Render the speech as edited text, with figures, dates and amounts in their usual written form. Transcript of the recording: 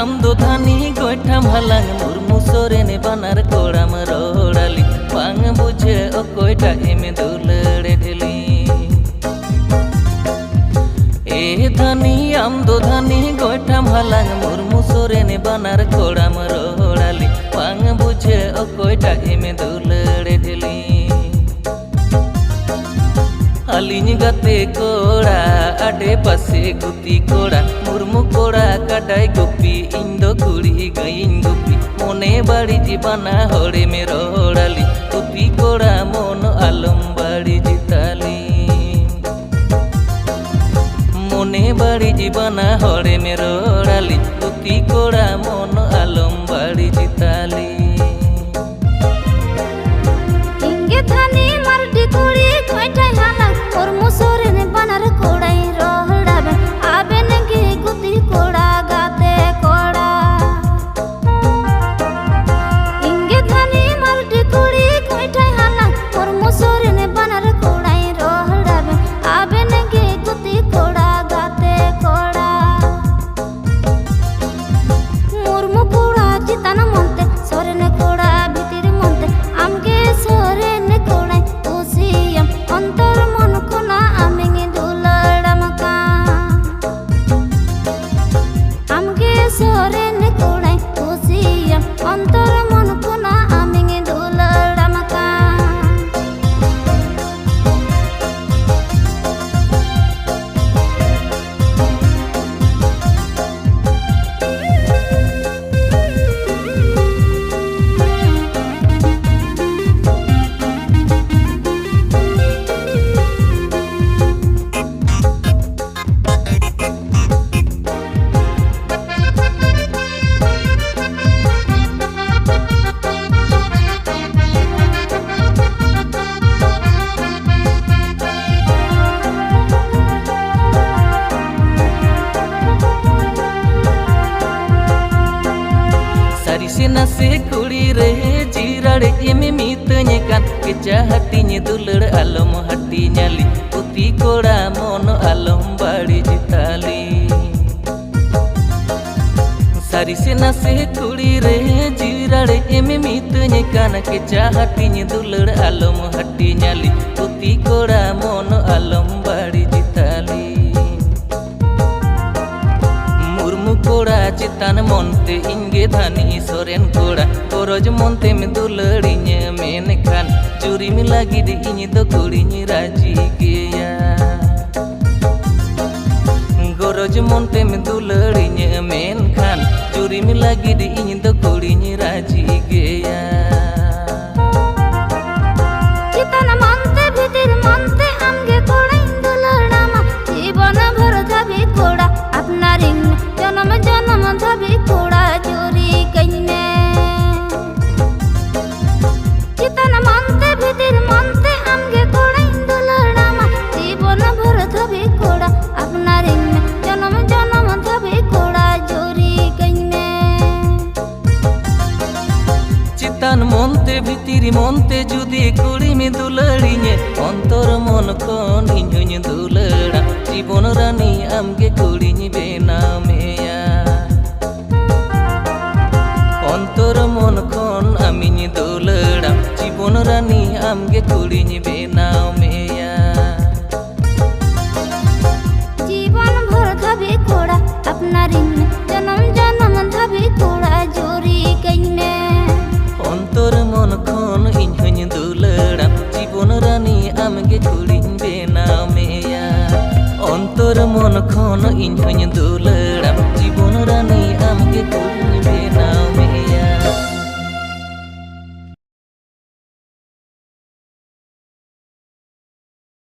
amdo dhani goitham halang murmu soren banar koram rodali bang bujhe okoita eme dulare dheli e dhani amdo dhani goitham halang murmu soren banar koram rodali bang bujhe okoita eme dulare dheli Alinya gate koda ade pase guti koda murmu koda kadai gopi indo kuri gain gopi mone badi jibana hore mero rodali guti koda mono alum badi jitali mone badi jibana hore mero rodali guti koda mono alum badi jitali inge thani mardi kuri koitai halang murmu soren banar kodai rohdabe aben ge guti koda gate koda inge thani mardi kuri koitai halang murmu soren banar kodai rohdabe aben ge guti koda gate koda murmu koda jitana monte soren koda bhitir monte amge soren kodai usiyam antar mon kona amenge duladamaka amge soren kodai usiyam antar mon kona amenge duladamaka nase kuri re jirade eme mitanya kan keja hatinya dulur alom hati nyali puti koda mono alom badi jitali sari se nase kuri re jirade eme mitanya kan keja hatinya dulur alom hati nyali puti koda mono alom badi jitali murmu koda citan monte inge dhani soren koda goroj monte me dularinya menkan curi mi lagi di ini do kurinya raji geya goroj monte me dularinya menkan curi mi lagi di ini do kurinya raji geya jitana monte bhitir monte amge koda duladama jibona bhar dhabi koda apnaring janam janam dhabi koda chori kaine jitana monte bhitir monte amge koda duladama jibona bhar dhabi koda apnaring janam janam dhabi koda chori kaine citan monte bhitiri monte judi kuri mi dularinya ontor mon kon inhunya dulara jibon rani amge kurinya benameya ontor mon kon aminya dulara jibon rani amge kurinya benameya जीवन भर Dhabi कोड़ा अपना ring जन्म जन्म Dhabi कोड़ा जोरी कइने ontor mon kon inhunya dulara jibon rani amge kurinya benameya ontor mon kon inhunya dulara jibon rani amge kurinya